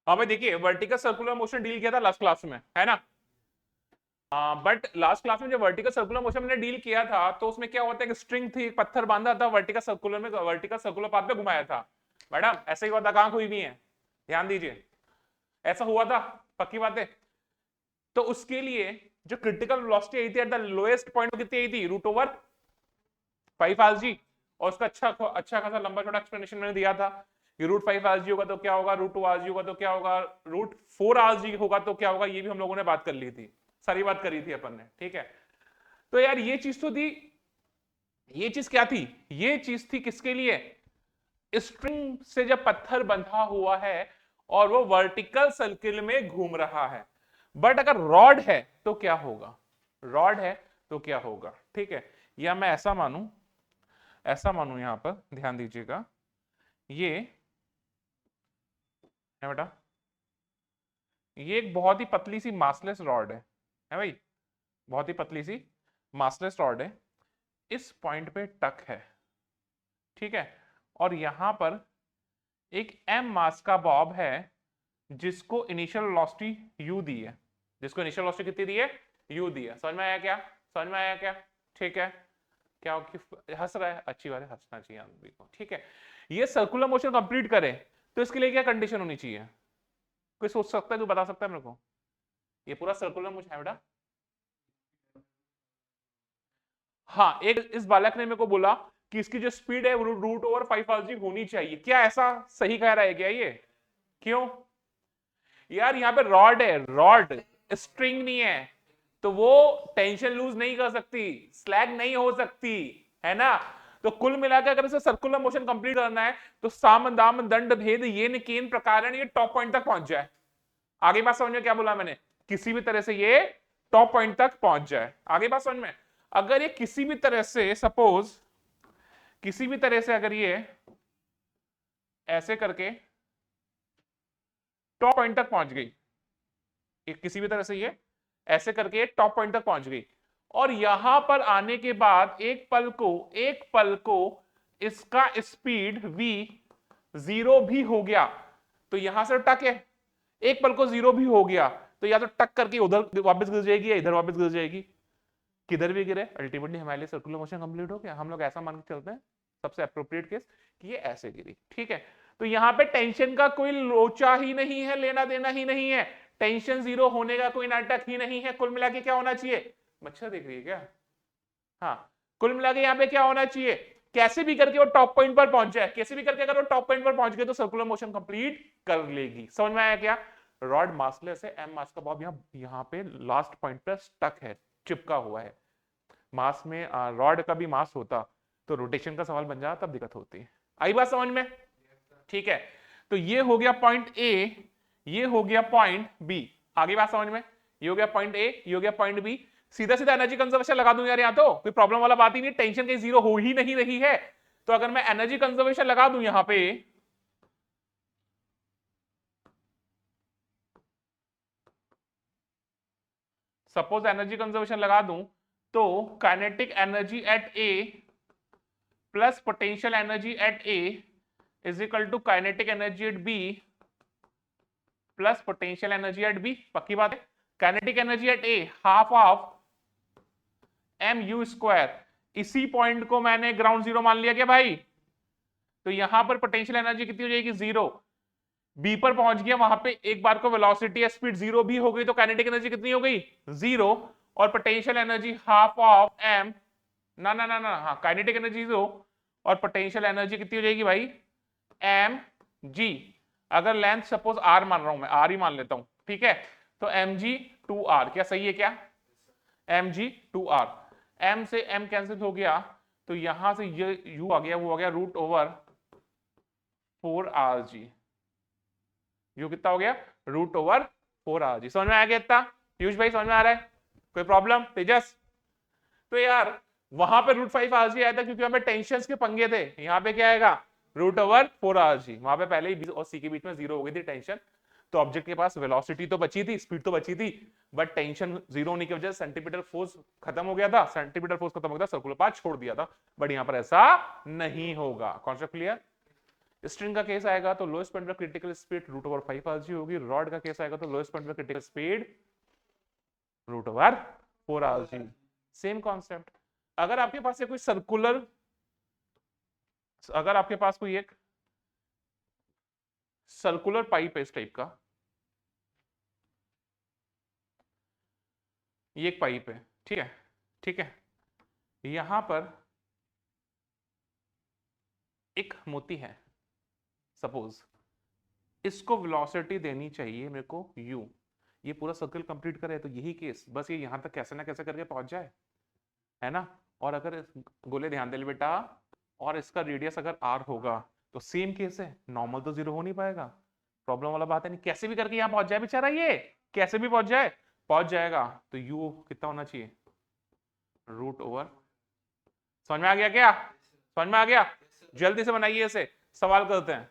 हाँ भाई देखिए, वर्टिकल सर्कुलर मोशन डील किया था लास्ट क्लास में, है ना। बट लास्ट क्लास में जब वर्टिकल सर्कुलर मोशन मैंने डील किया था तो उसमें क्या होता है कि स्ट्रिंग थी, पत्थर बांधा था, वर्टिकल सर्कुलर में, वर्टिकल सर्कुलर पाथ पे घुमाया था। मैडम ऐसे ही हुआ था, कहां हुई भी है, ध्यान दीजिए, ऐसा हुआ था, पक्की बात है। तो उसके लिए जो क्रिटिकल वेलोसिटी आई थी एट द लोएस्ट पॉइंट, कितनी आई थी, रूट ओवर 5 r g। और उसका अच्छा खासा लंबा छोटा एक्सप्लेनेशन मैंने दिया था कि रूट 5 r g होगा तो क्या होगा, रूट 2 r g होगा तो क्या होगा, रूट 4 r g होगा तो क्या होगा, ये भी हम लोगों ने बात कर ली थी, सारी बात करी थी अपन ने, ठीक है। तो यार ये चीज तो थी, ये चीज क्या थी, ये चीज थी किसके लिए, स्ट्रिंग से जब पत्थर बंधा हुआ है और वो वर्टिकल सर्किल में घूम रहा है। बट अगर रॉड है तो क्या होगा, रॉड है तो क्या होगा, ठीक है। या मैं ऐसा मानूं, ऐसा मानूं, यहां पर ध्यान दीजिएगा, ये है बेटा, ये एक बहुत ही पतली सी मासलेस रॉड है भाई, बहुत ही पतली सी मासलेस रॉड है, इस पॉइंट पे टक है, ठीक है। और यहां पर एक m मास का बॉब है जिसको इनिशियल वेलोसिटी u दी है, जिसको इनिशियल वेलोसिटी कितनी दी है, u दी है। समझ में आया क्या, समझ में आया क्या, ठीक है। क्या हंस रहा है, अच्छी बात है, हंसना चाहिए आदमी को, ठीक है। ये सर्कुलर मोशन कंप्लीट करे तो इसके लिए क्या कंडीशन होनी चाहिए, कोई सोच सकता है, कोई बता सकता है मेरे को, ये पूरा सर्कुलर मोशन है बेटा। हाँ, एक इस बालक ने मेरे को बोला कि इसकी जो स्पीड है रूट ओवर 5 r g होनी चाहिए, क्या ऐसा सही कह रहा है क्या ये, क्यों यार, यहाँ पे रॉड है, रॉड, स्ट्रिंग नहीं है, तो वो टेंशन लूज नहीं कर सकती, स्लैग नहीं हो सकती, है ना। तो कुल मिलाकर अगर इसे सर्कुलर मोशन कंप्लीट करना है तो साम दाम दंड भेद ये निकेन प्रकार ये टॉप पॉइंट तक पहुंच जाए। आगे बात समझ में, क्या बोला मैंने, किसी भी तरह से ये टॉप पॉइंट तक पहुंच जाए, आगे बात समझ में। अगर ये किसी भी तरह से, सपोज किसी भी तरह से अगर ये ऐसे करके टॉप पॉइंट तक पहुंच गई, किसी भी तरह से ये ऐसे करके टॉप पॉइंट तक पहुंच गई, और यहां पर आने के बाद एक पल को इसका स्पीड v 0 भी हो गया, तो यहां से टक है, एक पल को 0 भी हो गया तो या तो टक करके उधर वापस गिर जाएगी या इधर वापस गिर जाएगी, किधर भी गिरे अल्टीमेटली हमारे लिए सर्कुलर मोशन कंप्लीट हो गया। हम लोग ऐसा मान के चलते हैं, सबसे अप्रोप्रिएट केस कि ये ऐसे गिरी, ठीक है। तो यहां पे टेंशन का कोई लोचा ही नहीं है, लेना देना ही नहीं है, टेंशन 0 होने का कोई नाटक ही नहीं है। कुल मिला के क्या होना चाहिए, मच्छर देख रही है क्या, हाँ, कुल मिला के यहाँ पे क्या होना चाहिए, कैसे भी करके वो टॉप पॉइंट पर पहुंच जाए, कैसे भी करके अगर वो टॉप पॉइंट पर पहुंच गए तो सर्कुलर मोशन कंप्लीट कर लेगी। समझ में आया क्या, रॉड मासलेस है, एम मास का बॉब यहाँ पे लास्ट पॉइंट पर स्टक है, चिपका हुआ है। मास में रॉड का भी मास होता तो रोटेशन का सवाल बन जाता, तब दिक्कत होती। आई बात समझ में, ठीक है। तो ये हो गया पॉइंट ए, ये हो गया पॉइंट बी, आगे बात समझ में, ये हो गया पॉइंट ए, ये हो गया पॉइंट बी। सीधा सीधा एनर्जी कंजर्वेशन लगा दूं यार, यहाँ तो कोई प्रॉब्लम वाला बात ही नहीं, टेंशन कहीं 0 हो ही नहीं रही है। तो अगर मैं एनर्जी कंजर्वेशन लगा दूं यहां पे, सपोज एनर्जी कंजर्वेशन लगा दूं, तो kinetic energy at A plus potential energy at A is equal to kinetic energy at B plus potential energy at B. पक्की बात है, kinetic energy at A half of m you square, इसी point को मैंने ground zero मान लिया क्या भाई, तो यहां पर पोटेंशियल एनर्जी कितनी हो जाएगी, 0। बी पर पहुंच गया, वहां पे एक बार को वेलोसिटी या स्पीड 0 भी हो गई तो काइनेटिक एनर्जी कितनी हो गई, 0। और potential energy half of m, ना हाँ, काइनेटिक एनर्जी 0 और पोटेंशियल एनर्जी कितनी हो जाएगी भाई, एम जी। अगर लेंथ सपोज आर मान रहा हूं मैं, आर ही मान लेता हूं, ठीक है। तो एम जी 2r, क्या सही है क्या, एम जी 2r, एम से एम कैंसिल हो गया तो यहां से ये यू आ गया, वो आ गया root over 4r g, you कितना हो गया, रूट ओवर 4r g। समझ में आ गया इतना, पीयूष भाई समझ में आ रहा है, कोई प्रॉब्लम तेजस। तो यार वहां पे रूट 5r g आया था क्योंकि वहां पे टेंशन के पंगे थे, यहाँ पे क्या आएगा, रूट ओवर 4r g। वहां पे पहले ही बी और सी के बीच में 0 हो गई थी टेंशन, तो ऑब्जेक्ट के पास वेलोसिटी तो बची थी, स्पीड तो बची थी, बट टेंशन 0 होने की वजह से सेंटीमीटर फोर्स खत्म हो गया था, सेंटीमीटर फोर्स खत्म हो गया था, सर्कुलर पाथ छोड़ दिया था। बट यहां पर ऐसा नहीं होगा, कॉन्सेप्ट क्लियर, स्ट्रिंग का केस आएगा तो लोएस्ट पॉइंट पर क्रिटिकल स्पीड रूट ओवर 5 होगी। रॉड का केस आएगा तो लोएस्ट पॉइंट पर critical speed root over 4 same concept. अगर आपके पास कोई सर्कुलर, अगर आपके पास कोई एक सर्कुलर पाइप है इस टाइप का, ये एक पाइप है, ठीक है, ठीक है, यहां पर एक मोती है सपोज, इसको वेलोसिटी देनी चाहिए मेरे को u, ये पूरा सर्कल कंप्लीट करे तो यही केस, बस ये यहां तक कैसे ना कैसे करके पहुंच जाए, है ना। और अगर गोले ध्यान दे ले बेटा, और इसका रेडियस अगर r होगा तो सेम केस है, नॉर्मल तो 0 हो नहीं पाएगा, प्रॉब्लम वाला बात है नहीं, कैसे भी करके यहां पहुंच जाए बेचारा, ये कैसे भी पहुंच जाए, पहुंच जाएगा। तो u कितना होना चाहिए, रूट ओवर, समझ में आ गया क्या, समझ में आ गया, जल्दी से बनाइए इसे, सवाल करते हैं।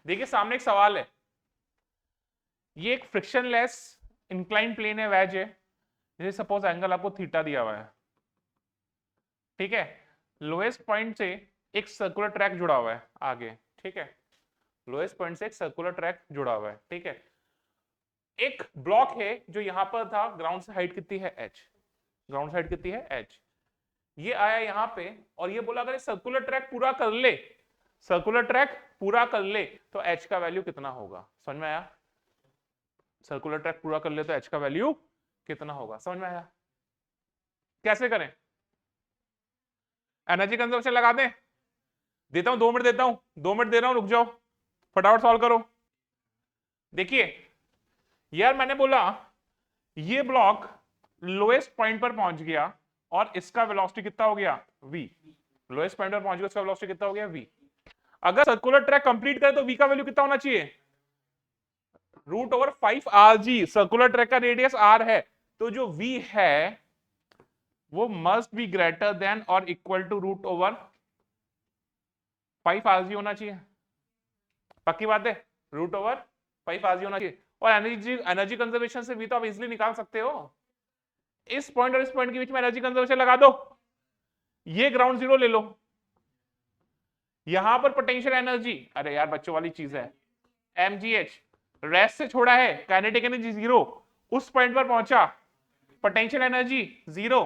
देखिए सामने एक सवाल है, ये एक फ्रिक्शनलेस इंक्लाइन प्लेन है, वेज है, जैसे सपोज एंगल आपको थीटा दिया हुआ है, ठीक है, लोएस्ट पॉइंट से एक सर्कुलर ट्रैक जुड़ा हुआ है आगे, ठीक है, लोएस्ट पॉइंट से एक सर्कुलर ट्रैक जुड़ा हुआ है, ठीक है, एक ब्लॉक है जो यहां पर था, ग्राउंड से हाइट कितनी है h, ग्राउंड से हाइट कितनी है h, ये आया यहां पे और ये बोला अगर सर्कुलर ट्रैक पूरा कर ले, सर्कुलर ट्रैक पूरा कर ले तो h का वैल्यू कितना होगा, समझ में आया, सर्कुलर ट्रैक पूरा कर ले तो h का वैल्यू कितना होगा, समझ में आया, कैसे करें, एनर्जी कंजर्वेशन लगा दें, देता हूं 2 मिनट देता हूं, 2 मिनट दे रहा हूं, रुक जाओ, फटाफट सॉल्व करो। देखिए यार मैंने बोला ये ब्लॉक लोएस्ट पॉइंट पर पहुंच गया और इसका वेलोसिटी कितना हो गया v, लोएस्ट पॉइंट पर पहुंच गया, इसका वेलोसिटी कितना हो गया v, अगर सर्कुलर ट्रैक कंप्लीट करे तो v का वैल्यू कितना होना चाहिए, root over 5rg, circular track का रेडियस r है, तो जो v है वो मस्ट बी ग्रेटर देन और equal to root over 5rg होना चाहिए, पक्की बात है, रूट ओवर 5rg होना चाहिए। और एनर्जी कंजर्वेशन से भी तो आप इजीली निकाल सकते हो, इस पॉइंट और इस पॉइंट के बीच में एनर्जी कंजर्वेशन लगा दो, ये ग्राउंड जीरो ले लो, यहां पर पोटेंशियल एनर्जी, अरे यार बच्चों वाली चीज है, mgh, रेस्ट से छोड़ा है, काइनेटिक एनर्जी 0, उस पॉइंट पर पहुंचा, potential energy 0,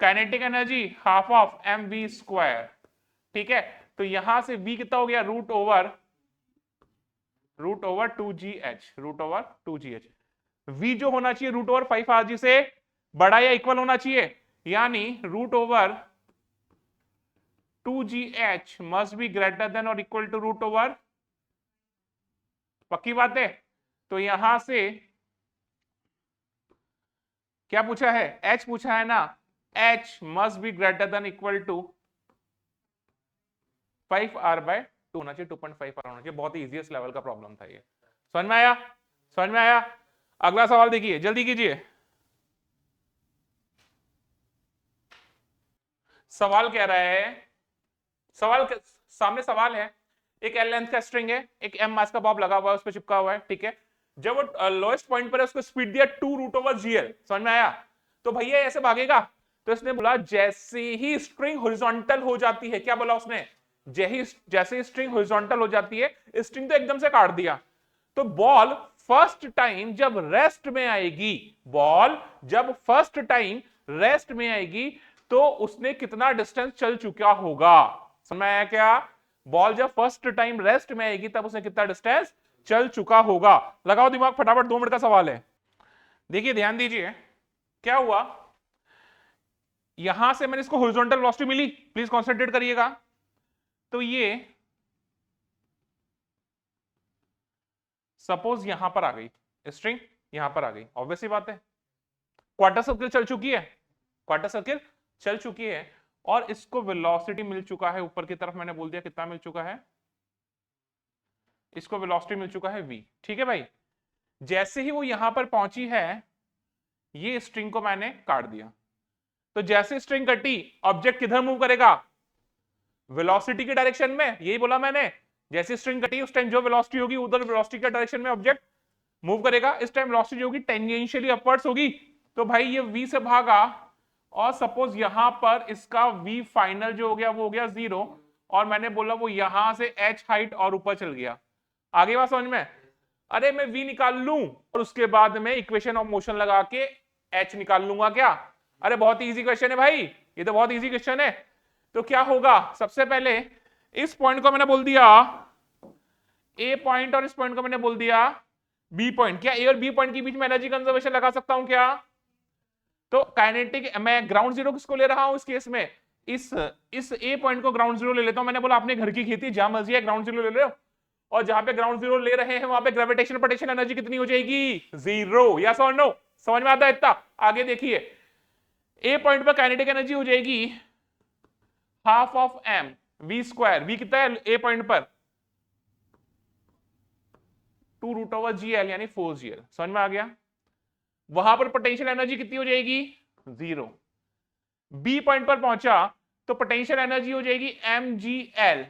kinetic energy half of mv², ठीक है, तो यहां से v कितना हो गया, root over 2gh, root over 2gh, v जो होना चाहिए रूट ओवर 5rg से बड़ा या इक्वल होना चाहिए, यानी root over 2gh must be greater than और इक्वल टू रूट ओवर, पक्की बात है, तो यहां से क्या पूछा है, h पूछा है ना, h must be greater than equal to 5r/2 होना चाहिए, 2.5r होना चाहिए, बहुत ही इजीएस्ट लेवल का प्रॉब्लम था ये, समझ में आया, समझ में आया। अगला सवाल देखिए, जल्दी कीजिए, सवाल कह रहा है, सवाल सामने सवाल है, एक एल लेंथ का स्ट्रिंग है, एक एम मास का बॉब लगा हुआ है, उस पर चिपका हुआ है, ठीक है, जब वो लोएस्ट पॉइंट पर है उसको स्पीड दिया 2 रूट ओवर जीएल, समझ में आया, तो भैया ऐसे भागेगा, तो इसने बोला जैसे ही स्ट्रिंग हॉरिजॉन्टल हो जाती है, क्या बोला उसने, जैसे स्ट्रिंग हॉरिजॉन्टल हो जाती है, स्ट्रिंग तो एकदम से काट दिया, तो बॉल फर्स्ट टाइम जब रेस्ट में आएगी, बॉल जब फर्स्ट टाइम रेस्ट में आएगी तो उसने कितना डिस्टेंस चल चुका होगा, समझ में आया क्या, बॉल जब फर्स्ट टाइम रेस्ट में आएगी तब उसने कितना डिस्टेंस चल चुका होगा, लगाओ दिमाग फटाफट, 2 मिनट का सवाल है। देखिए ध्यान दीजिए क्या हुआ, यहां से मैंने इसको हॉरिजॉन्टल वेलोसिटी मिली, प्लीज कंसंट्रेट करिएगा, तो ये सपोज यहां पर आ गई स्ट्रिंग, यहां पर आ गई, ऑब्वियसली बात है, क्वार्टर सर्किल चल चुकी है, क्वार्टर सर्किल चल चुकी है और इसको वेलोसिटी मिल चुका है, ऊपर की तरफ मैंने बोल दिया कितना मिल चुका है, इसको वेलोसिटी मिल चुका है v, ठीक है भाई, जैसे ही वो यहां पर पहुंची है ये स्ट्रिंग को मैंने काट दिया, तो जैसे स्ट्रिंग कटी ऑब्जेक्ट किधर मूव करेगा, वेलोसिटी के डायरेक्शन में, यही बोला मैंने, जैसे स्ट्रिंग कटी उस टाइम जो वेलोसिटी होगी उधर वेलोसिटी के डायरेक्शन में ऑब्जेक्ट मूव करेगा, इस टाइम वेलोसिटी होगी टेंजेंशियली अपवर्ड्स होगी, तो भाई ये v से भागा और सपोज यहां पर इसका v फाइनल जो हो गया वो हो गया 0, और मैंने बोला वो यहां से h हाइट और ऊपर चल गया। आगे बात समझ में? अरे मैं v निकाल लूं और उसके बाद में इक्वेशन ऑफ मोशन लगा के h निकाल लूंगा क्या? अरे बहुत इजी क्वेश्चन है भाई, ये तो बहुत इजी क्वेश्चन है। तो क्या होगा, सबसे पहले इस पॉइंट को मैंने बोल दिया ए पॉइंट और इस पॉइंट को मैंने बोल दिया बी पॉइंट। क्या ए और बी पॉइंट के बीच में एनर्जी कंजर्वेशन लगा सकता हूं क्या? तो काइनेटिक, मैं ग्राउंड जीरो किसको ले रहा हूं इस केस में? इस ए पॉइंट को ग्राउंड जीरो ले लेता हूं। मैंने बोला अपने घर की खेती जहां मर्जी है ग्राउंड जीरो ले लो, और जहां पे ग्राउंड जीरो ले रहे हैं वहां पे ग्रेविटेशनल पोटेंशियल एनर्जी कितनी हो जाएगी? 0। यस और नो? समझ में आता है इतना? आगे देखिए, ए पॉइंट पर काइनेटिक एनर्जी हो जाएगी half of m v square. V कितना है ए पॉइंट पर? 2√GL यानी 4GL। समझ में आ गया? वहां पर पोटेंशियल एनर्जी कितनी हो जाएगी? 0। बी पॉइंट पर पहुंचा तो पोटेंशियल एनर्जी हो जाएगी mgl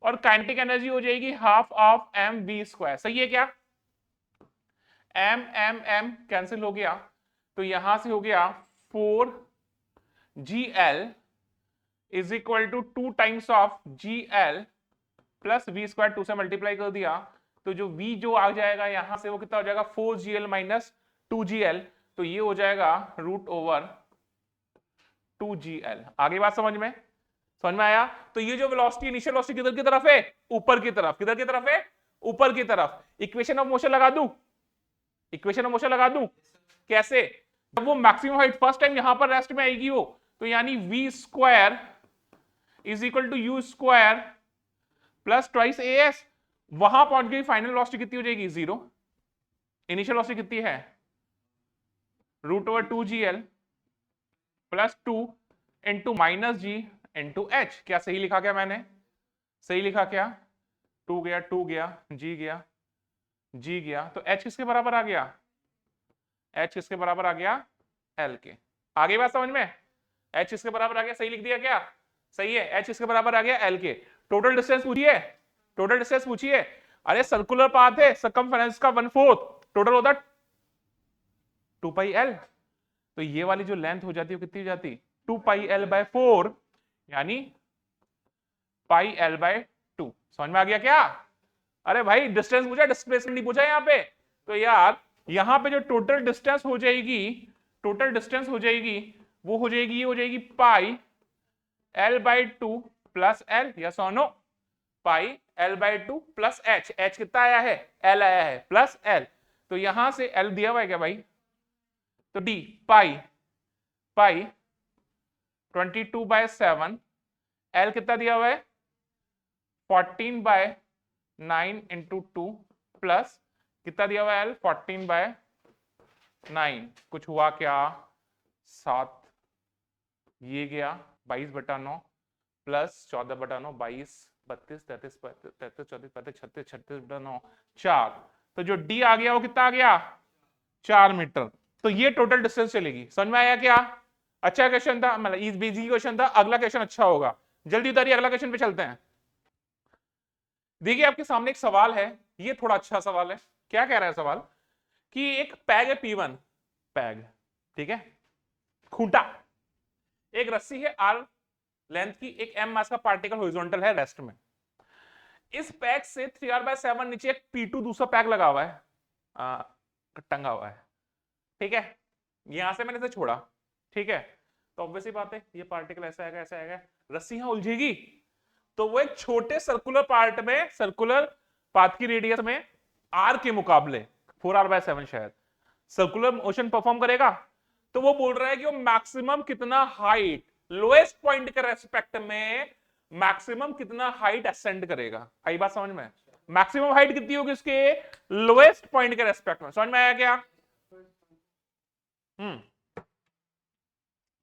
और काइनेटिक एनर्जी हो जाएगी half of m v square. सही है क्या? एम कैंसिल हो गया, तो यहां से हो गया 4GL is equal to 2 times of GL plus v square. 2 से मल्टीप्लाई कर दिया तो जो v जो आ जाएगा यहां से वो कितना हो जाएगा? 4GL माइनस 2GL, तो ये हो जाएगा √2GL। आगे बात समझ में? समझ में आया? तो ये जो वेलोसिटी, इनिशियल वेलोसिटी किधर की तरफ है? ऊपर की तरफ। किधर की तरफ है? ऊपर की तरफ। इक्वेशन ऑफ मोशन लगा दूं? इक्वेशन ऑफ मोशन लगा दूं? कैसे? जब वो मैक्सिमम हाइट फर्स्ट टाइम यहां पर रेस्ट में आएगी वो, तो यानी v square is equal to u square plus twice as। वहां पहुंच गई, फाइनल वेलोसिटी कितनी हो जाएगी? 0। इनिशियल वेलोसिटी कितनी है? √2GL प्लस 2 इंटू माइनस जी इंटू एच। क्या सही लिखा क्या मैंने? सही लिखा क्या? 2 गया, 2 गया, जी गया, जी गया, तो एच किसके बराबर आ गया? एच किसके बराबर आ गया? एल के। आगे बात समझ में? एच किसके बराबर आ गया? सही लिख दिया क्या? सही है, एच किसके बराबर आ गया? एल के। टोटल डिस्टेंस पूछिए, टोटल डिस्टेंस पूछिए। अरे सर्कुलर पाथ है, सर्कमफेरेंस का 1/4, टोटल होता 2πl। तो ये वाली जो लेंथ हो जाती है वो कितनी हो जाती? 2πl/4 यानी πl/2। समझ में आ गया क्या? अरे भाई डिस्टेंस पूछा, डिस्प्लेसमेंट नहीं पूछा यहाँ पे। तो यार यहां पे जो टोटल डिस्टेंस हो जाएगी, टोटल डिस्टेंस हो जाएगी वो हो जाएगी, ये हो जाएगी πl/2 प्लस एल। यस और no? πl/2 plus h. H कितना आया है? एल आया है, प्लस एल। तो यहां से एल दिया हुआ है क्या भाई? तो डी पाई 22/7। एल कितना दिया हुआ है? 14/9 इंटू 2 प्लस कितना दिया हुआ है? एल 14/9। कुछ हुआ क्या? 7। ये गया 22/9 प्लस 14/9, 22, 32, 33, 34, 35, 36, 36/9, 4। तो जो डी आ गया वो कितना आ गया? 4 मीटर। तो ये टोटल डिस्टेंस चलेगी। समझ में आया क्या? अच्छा क्वेश्चन था, मतलब इजी क्वेश्चन था। अगला क्वेश्चन अच्छा होगा, जल्दी उतारिए, अगला क्वेश्चन पे चलते हैं। देखिए आपके सामने एक सवाल है, ये थोड़ा अच्छा सवाल है। क्या कह रहा है सवाल? कि एक पैग है P1, पैग, ठीक है, खूंटा, एक रस्सी है R लेंथ की, एक m मास का पार्टिकल हॉरिजॉन्टल है रेस्ट में। इस पैग से 3r/7 नीचे एक P2 दूसरा पैग लगा हुआ है, टंगा हुआ है, ठीक है। यहां से मैंने इसे छोड़ा, ठीक है, तो ऑब्वियसली बात है ये पार्टिकल ऐसा आएगा, ऐसा आएगा, रस्सी यहां उलझेगी, तो वो एक छोटे सर्कुलर पार्ट में, सर्कुलर पाथ की रेडियस में r के मुकाबले 4r/7 शायद सर्कुलर मोशन परफॉर्म करेगा। तो वो बोल रहा है कि वो मैक्सिमम कितना हाइट, लोएस्ट पॉइंट के रेस्पेक्ट में मैक्सिमम कितना हाइट असेंड करेगा। आई बात समझ में? मैक्सिमम हाइट कितनी होगी उसके लोएस्ट पॉइंट के रेस्पेक्ट में। समझ में आया क्या?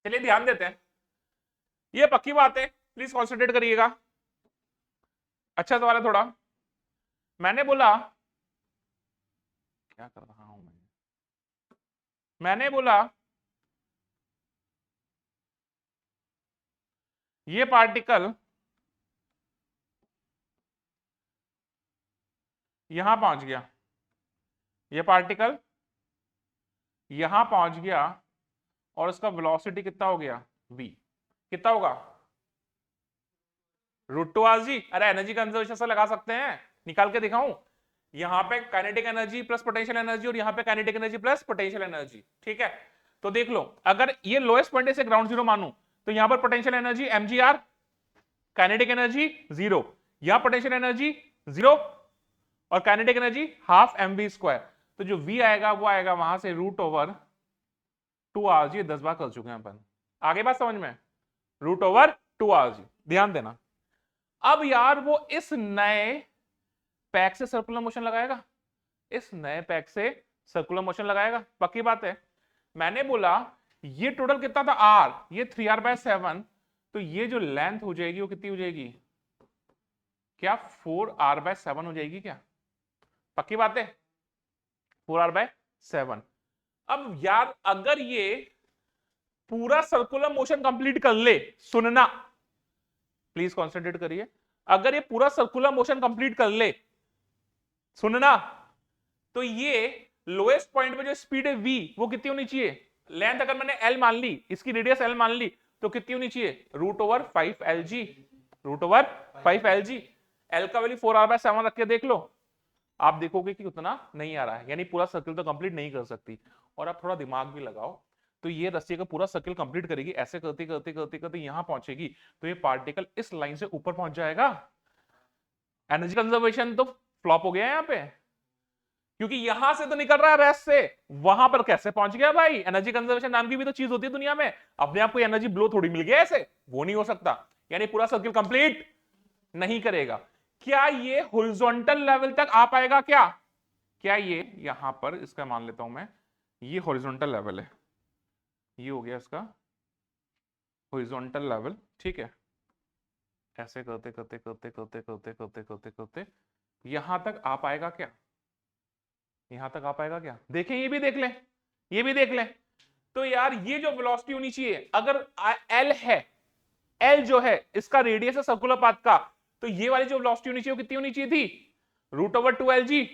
चलिए ध्यान देते हैं, ये पक्की बात है, प्लीज कॉन्सेंट्रेट करिएगा। अच्छा सवाल है थोड़ा। मैंने बोला, क्या कर रहा हूं मैंने बोला ये पार्टिकल यहां पहुंच गया, ये पार्टिकल यहां पहुंच गया और उसका वेलोसिटी कितना हो गया? V कितना होगा √2rg। अरे एनर्जी कंजर्वेशन से लगा सकते हैं, निकाल के दिखाऊं। यहां पे kinetic energy plus potential energy और यहां पे kinetic energy plus potential energy, ठीक है। तो देख लो, अगर ये लोएस्ट पॉइंट से ग्राउंड जीरो मानूं तो यहां पर potential energy mgr, kinetic energy 0, यहां पोटेंशियल एनर्जी 0 और काइनेटिक एनर्जी हाफ mv²। तो जो v आएगा वो आएगा वहां से √2rg। 10 बार कर चुके हैं अपन, आगे बात समझ में, √2rg। ध्यान देना। अब यार वो इस नए पैक से सर्कुलर मोशन लगाएगा, इस नए पैक से सर्कुलर मोशन लगाएगा, पक्की बात है। मैंने बोला ये टोटल कितना था r, ये 3r/7, तो ये जो लेंथ हो जाएगी वो कितनी हो जाएगी, क्या 4r/7 हो जाएगी क्या, पक्की बात है 4r/7। अब यार अगर ये पूरा सर्कुलर मोशन कंप्लीट कर ले, सुनना प्लीज कॉन्सेंट्रेट करिए, अगर ये पूरा सर्कुलर मोशन कंप्लीट कर ले, सुनना, तो ये लोएस्ट पॉइंट पे जो स्पीड है v वो कितनी होनी चाहिए, लेंथ अगर मैंने l मान ली, इसकी रेडियस l मान ली, तो कितनी होनी चाहिए √5lg, √5lg। l का वैल्यू 4r/7 रख के देख लो, आप देखोगे कि उतना नहीं आ रहा है, यानी पूरा सर्किल तो कंप्लीट नहीं कर सकती। और आप थोड़ा दिमाग भी लगाओ, तो ये रस्सी का पूरा सर्किल कंप्लीट करेगी, ऐसे करते करते करते करते यहां पहुंचेगी, तो ये पार्टिकल इस लाइन से ऊपर पहुंच जाएगा। एनर्जी कंजर्वेशन तो फ्लॉप हो गया है यहां पे, क्योंकि यहां से तो निकल रहा है रेस्ट से, वहां पर कैसे पहुंच गया भाई। एनर्जी कंजर्वेशन नाम की भी तो चीज होती है दुनिया में, अपने आप को एनर्जी ब्लो थोड़ी मिल गया ऐसे, वो नहीं हो सकता, यानी पूरा सर्किल कंप्लीट नहीं करेगा। क्या ये हॉरिजॉन्टल लेवल तक आ पाएगा क्या, क्या ये यहां पर, इसका मान लेता हूं मैं, ये हॉरिजॉन्टल लेवल है, ये हो गया इसका हॉरिजॉन्टल लेवल, ठीक है। ऐसे करते करते करते करते करते करते करते करते यहां तक आ पाएगा क्या, यहां तक आ पाएगा क्या, देखें, ये भी देख लें, ये भी देख लें। तो यार ये जो वेलोसिटी होनी चाहिए, अगर एल है, एल जो है इसका रेडियस है सर्कुलर पाथ का, तो ये वाली जो वेलोसिटी होनी चाहिए वो कितनी होनी चाहिए थी, √2lg।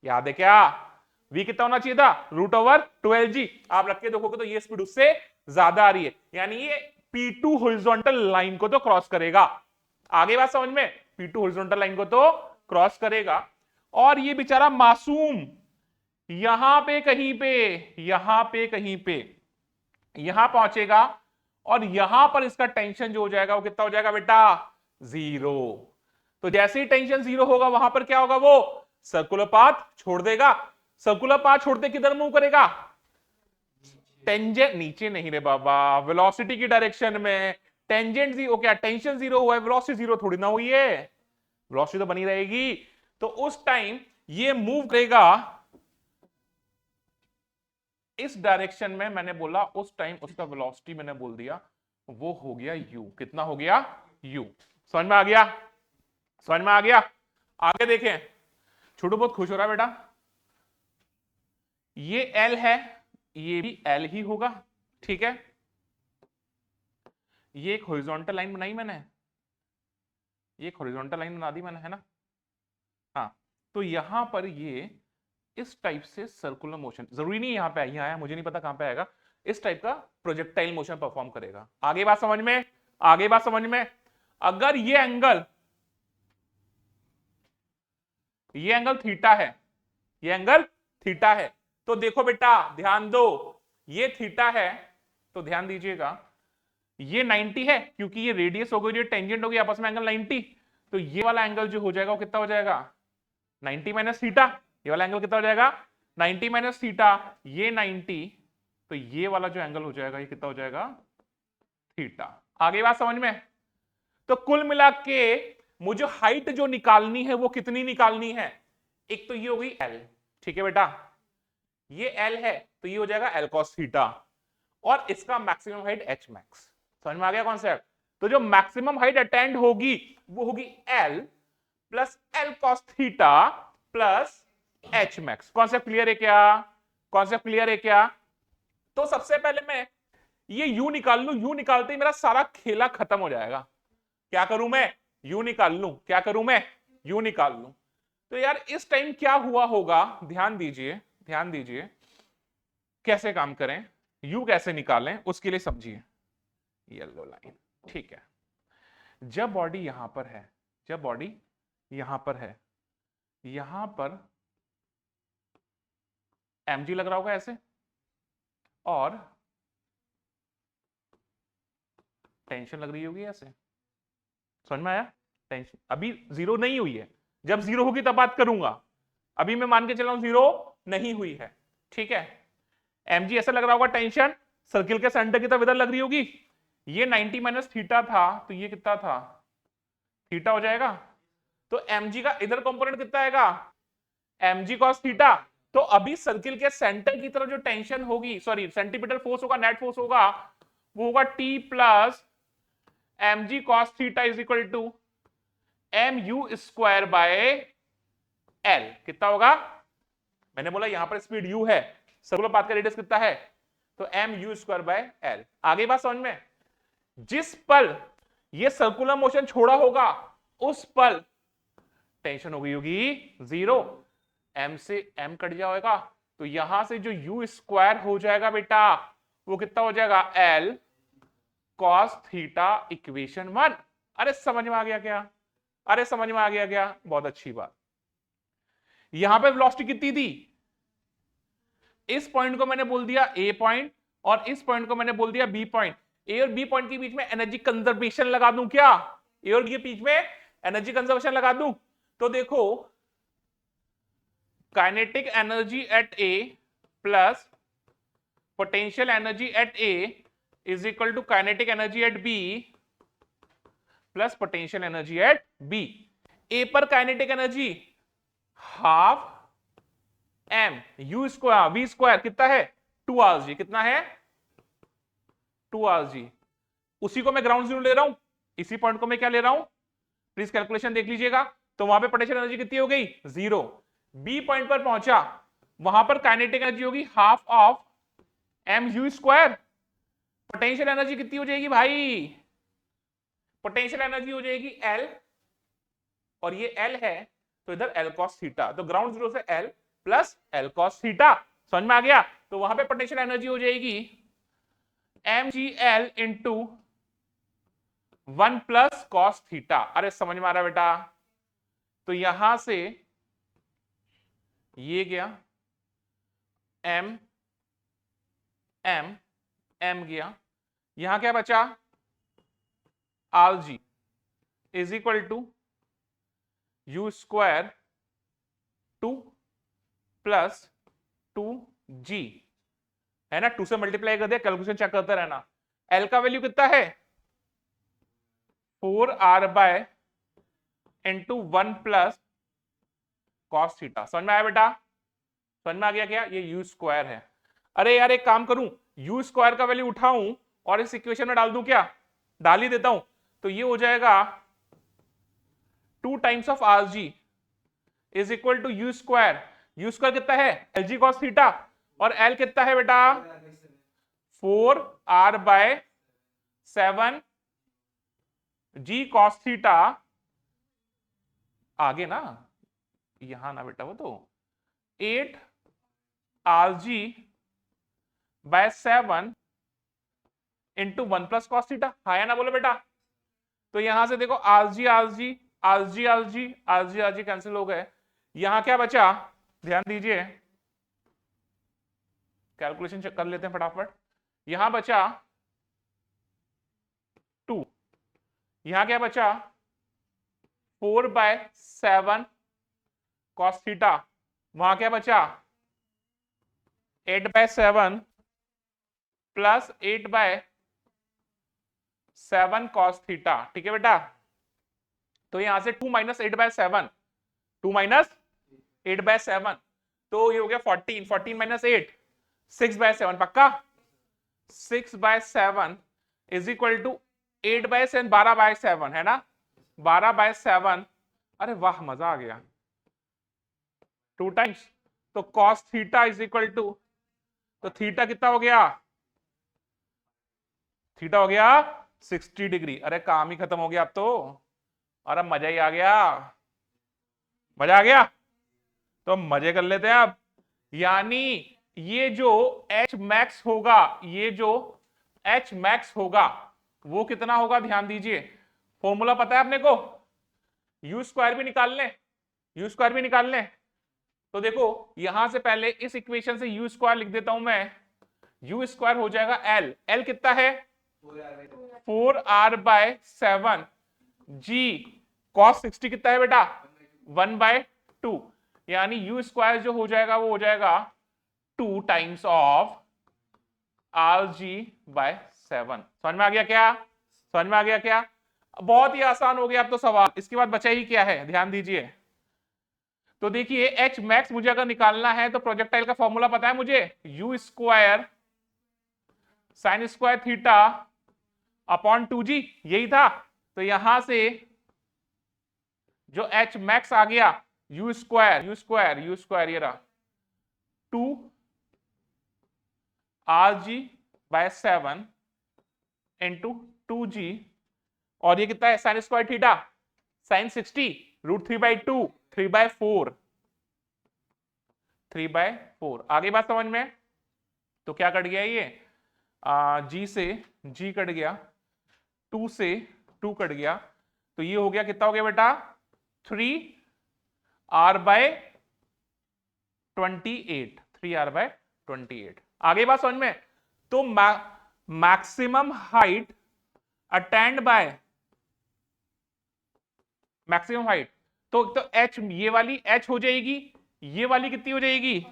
याद है क्या, v कितना होना चाहिए था, √2lg। आप रख के देखोगे तो ये स्पीड उससे ज्यादा आ रही है, यानी ये P2 हॉरिजॉन्टल लाइन को तो क्रॉस करेगा। आगे बात समझ में, P2 हॉरिजॉन्टल लाइन को तो क्रॉस करेगा। और ये बेचारा मासूम यहां पे कहीं पे, यहां पे कहीं पे यहां पहुंचेगा, और यहां पर इसका टेंशन जो हो जाएगा वो कितना हो जाएगा बेटा, 0। तो जैसे ही टेंशन 0 होगा वहां पर क्या होगा, वो सर्कुलर पाथ छोड़ देगा। सर्कुलर पाथ छोड़ते किधर मूव करेगा, टेंजेंट, नीचे नहीं रे बाबा, वेलोसिटी की डायरेक्शन में। टेंजेंट 0 क्या, टेंशन 0 हुआ है, वेलोसिटी 0 थोड़ी ना हुई है, वेलोसिटी तो बनी रहेगी। तो उस टाइम ये मूव करेगा इस डायरेक्शन में, मैंने बोला उस टाइम उसका वेलोसिटी मैंने बोल दिया वो हो गया u। कितना हो गया, u। समझ में आ गया, समझ में आ गया। आगे देखें, छोटू बहुत खुश हो रहा है बेटा, ये l है, ये भी l ही होगा, ठीक है। ये एक हॉरिजॉन्टल लाइन बनाई मैंने, ये एक हॉरिजॉन्टल लाइन बना दी मैंने, है ना। हाँ, तो यहां पर ये इस टाइप से सर्कुलर मोशन, जरूरी नहीं यहां पे यहां आया, मुझे नहीं पता कहां पे आएगा, इस टाइप का प्रोजेक्टाइल मोशन परफॉर्म करेगा। आगे बात समझ में, आगे बात समझ में। अगर ये एंगल थीटा है, ये एंगल थीटा है, तो देखो बेटा ध्यान दो, ये थीटा है तो ध्यान दीजिएगा, ये 90 है क्योंकि ये रेडियस हो गई, ये टेंजेंट हो गई, आपस में एंगल 90। तो ये वाला एंगल जो हो जाएगा वो कितना हो जाएगा, 90 माइनस थीटा। ये वाला एंगल कितना हो जाएगा, 90 माइनस थीटा, ये 90, तो ये वाला जो एंगल हो जाएगा ये कितना हो जाएगा, थीटा। आगे बात समझ में। तो कुल मिला के मुझे हाइट जो निकालनी है वो कितनी निकालनी है, एक तो ये हो गई एल, ठीक है बेटा, ये एल है तो ये हो जाएगा एल कॉस थीटा, और इसका मैक्सिमम हाइट एच मैक्स। समझ में आ गया कॉन्सेप्ट। तो जो मैक्सिमम हाइट अटेंड होगी वो होगी L plus L cos theta plus H max. Concept clear है क्या, कॉन्सेप्ट क्लियर है क्या। तो सबसे पहले मैं ये यू निकाल लूं, यू निकालते ही मेरा सारा खेला खत्म हो जाएगा। क्या करूं मैं, यू निकाल लूं, क्या करूं मैं, यू निकाल लूं। तो यार इस टाइम क्या हुआ होगा, ध्यान दीजिए, ध्यान दीजिए, कैसे काम करें, यू कैसे निकालें उसके लिए समझिए। येलो लाइन, ठीक है। जब बॉडी यहां पर है, जब बॉडी यहां पर है, यहां पर mg लग रहा होगा ऐसे, और टेंशन लग रही होगी ऐसे, समझ में आया? टेंशन अभी जीरो नहीं हुई है, जब जीरो होगी तब बात करूंगा, अभी मैं मान के चला हूं जीरो नहीं हुई है, ठीक है। mg ऐसा लग रहा होगा, टेंशन सर्किल के सेंटर की तरफ इधर लग रही होगी, ये 90 माइनस थीटा था, तो ये कितना था, थीटा हो जाएगा। तो mg का इधर कंपोनेंट कितना आएगा, mg cos थीटा। तो अभी सर्किल के सेंटर की तरफ जो टेंशन होगी, सॉरी सेंटीमीटर फोर्स होगा, नेट फोर्स होगा, वो होगा T plus mg cos theta is equal to mu square by l। कितना होगा, मैंने बोला यहां पर स्पीड u है, सर्कुलर पाथ का रेडियस कितना है, तो mu स्क्वायर बाय l। आगे बात समझ में, जिस पल ये सर्कुलर मोशन छोड़ा होगा उस पल टेंशन हो गई होगी जीरो, m से m कट जाएगा, तो यहां से जो u स्क्वायर हो जाएगा बेटा, वो कितना हो जाएगा, l cos थीटा इक्वेशन 1। अरे समझ में आ गया क्या, अरे समझ में आ गया क्या, बहुत अच्छी बात। यहां पे वेलोसिटी कितनी थी, इस पॉइंट को मैंने बोल दिया ए पॉइंट, और इस पॉइंट को मैंने बोल दिया बी पॉइंट। ए और बी पॉइंट के बीच में एनर्जी कंजर्वेशन लगा दूं क्या, ए और बी के बीच में एनर्जी कंजर्वेशन लगा दूं, तो देखो kinetic energy at A plus potential energy at A is equal to kinetic energy at B plus potential energy at B. A पर kinetic energy half M you square V square कितना है 2rg, कितना है 2rg। उसी को मैं ground zero ले रहा हूं, इसी पॉइंट को मैं क्या ले रहा हूं, प्लीज कैलकुलेशन देख लीजिएगा। तो वहां पे पोटेंशियल एनर्जी कितनी हो गई, जीरो। बी पॉइंट पर पहुंचा, वहां पर काइनेटिक एनर्जी होगी half of m you square. Potential energy कितनी हो जाएगी भाई, पोटेंशियल एनर्जी हो जाएगी एल, और ये एल है तो इधर एल कॉस थीटा, तो ग्राउंड जीरो से L plus L cos theta, समझ में आ गया। तो वहां पे पोटेंशियल एनर्जी हो जाएगी m g l into 1 plus cos theta. अरे समझ में आ रहा बेटा, तो यहां से ये गया एम एम एम गया, यहां क्या बचा r g is equal to u square 2 plus 2g, है ना, 2 से मल्टीप्लाई कर दिया, कैलकुलेशन चेक करते रहना। एल का वैल्यू कितना है 4r bye into 1 plus cos theta. समझ में आया बेटा, समझ में आ गया क्या, ये यू स्क्वायर है। अरे यार एक काम करूं, यू स्क्वायर का वैल्यू उठाऊं और इस इक्वेशन में डाल दूं क्या, डाल ही देता हूं, तो ये हो जाएगा 2 times of r g is equal to u square. U square कितना है एल जी कॉस थीटा, और एल कितना है बेटा 4r बाय 7 जी कॉस थीटा। आगे ना, यहां ना बेटा, वो तो 8 rg by 7 into 1 plus cos theta, हाँ या ना बोलो बेटा। तो यहां से देखो rg rg rg rg rg rg cancel हो गए, यहां क्या बचा, ध्यान दीजिए, कैलकुलेशन चेक कर लेते हैं फटाफट। यहां बचा 2, यहां क्या बचा 4 बाय 7 कॉस थीटा, वहां क्या बचा 8 by 7 plus 8 by 7 cos theta, ठीक है बेटा। तो यहां से 2 माइनस 8 बाय 7, 2 माइनस 8 बाय 7, तो ये हो गया 14, 14 माइनस 8 6 बाय 7, पक्का 6 by 7 is equal to 8 by 7 12 by 7, है ना 12 बाय 7। अरे वाह मजा आ गया, 2 टाइम्स, तो cos theta is equal to, तो थीटा कितना हो गया, थीटा हो गया 60 डिग्री। अरे काम ही खत्म हो गया अब तो, अरे मजा ही आ गया, मजा आ गया, तो मजे कर लेते हैं अब। यानी ये जो H मैक्स होगा, ये जो H मैक्स होगा वो कितना होगा, ध्यान दीजिए, फॉर्मूला पता है अपने को, यू स्क्वायर भी निकाल लें, यू स्क्वायर भी निकाल लें। तो देखो यहां से पहले इस इक्वेशन से यू स्क्वायर लिख देता हूं मैं, यू स्क्वायर हो जाएगा एल, एल कितना है 4r/7, जी cos 60 कितना है बेटा 1/2, यानी यू स्क्वायर जो हो जाएगा वो हो जाएगा 2 टाइम्स ऑफ rg/7। समझ में आ गया क्या, समझ में आ गया क्या, बहुत ही आसान हो गया अब तो सवाल। इसके बाद बचा ही क्या है, ध्यान दीजिए। तो देखिए एच मैक्स मुझे अगर निकालना है तो प्रोजेक्टाइल का फॉर्मूला पता है मुझे, you square sine square theta upon 2g, यही था। तो यहां से जो एच मैक्स आ गया यू स्क्वायर ये रहा 2rg/7 इंटू 2g, और ये कितना है साइन स्क्वायर थीटा साइन 60 √3/2 3/4। आगे बात समझ में। तो क्या कट गया ये जी से जी कट गया, 2 से 2 कट गया, तो ये हो गया कितना हो गया बेटा 3r/28, 3r/28। आगे बात समझ में। तो maximum height attend by maximum height, तो h ये वाली h हो जाएगी, ये वाली कितनी हो जाएगी,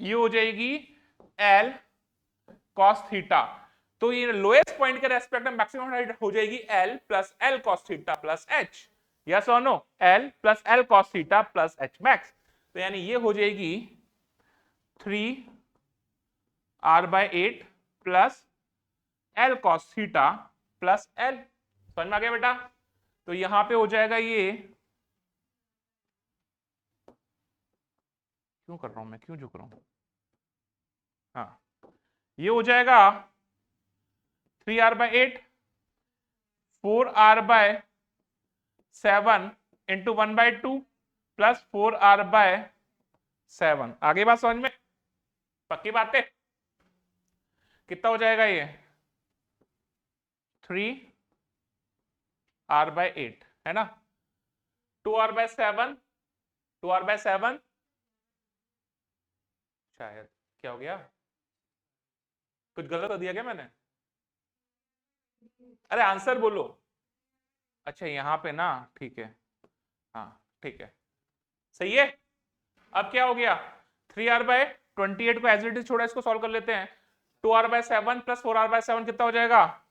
ये हो जाएगी l cos थीटा। तो ये लोएस्ट पॉइंट के रेस्पेक्ट में मैक्सिमम हाइट हो जाएगी l plus l cos theta plus h, yes और no, l plus l cos theta plus h max. तो यानी ये हो जाएगी 3r/8 plus l cos theta plus l। समझ में आ गया बेटा। तो यहां पे हो जाएगा ये, क्यों कर रहा हूं मैं, क्यों झुक रहा हूं, हाँ ये हो जाएगा 3r/8 4r/7 into 1/2 plus 4r/7। आगे बात समझ में, पक्की बात है। कितना हो जाएगा ये 3r/8 है ना, 2r/7 शायद क्या हो गया, कुछ गलत कर दिया क्या मैंने, अरे आंसर बोलो। अच्छा यहाँ पे ना, ठीक है, हाँ ठीक है, सही है। अब क्या हो गया 3r/28 को एज इट इज छोड़ा, इसको सॉल्व कर लेते हैं। 2r/7 प्लस 4r/7 कितना हो जाएगा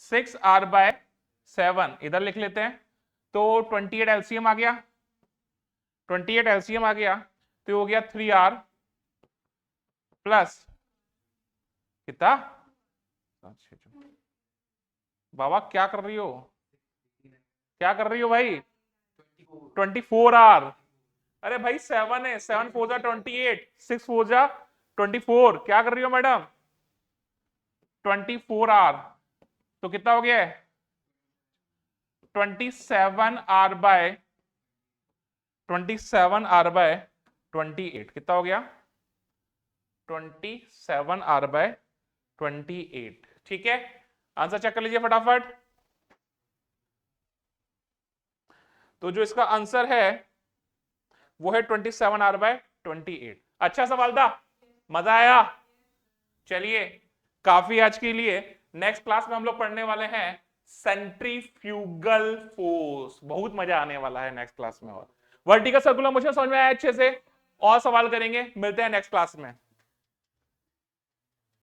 6r/7, इधर लिख लेते हैं। तो 28 एलसीएम आ गया, 28 एलसीएम आ गया, तो हो गया 3r प्लस कितना, बाबा क्या कर रही हो, क्या कर रही हो भाई 24r, अरे भाई 7 है, 7 4 जा 28, 6 4 जा 24, क्या कर रही हो मैडम 24r, तो कितना हो गया 27r/28, कितना हो गया 27r/28। ठीक है, आंसर चेक कर लीजिए फटाफट। तो जो इसका आंसर है वो है 27r/28। अच्छा सवाल था, मजा आया। चलिए काफी आज के लिए, नेक्स्ट क्लास में हम लोग पढ़ने वाले हैं सेंट्रीफ्यूगल फोर्स, बहुत मजा आने वाला है नेक्स्ट क्लास में। और वर्टिकल सर्कुलर मोशन समझ में आया अच्छे से, और सवाल करेंगे, मिलते हैं नेक्स्ट क्लास में।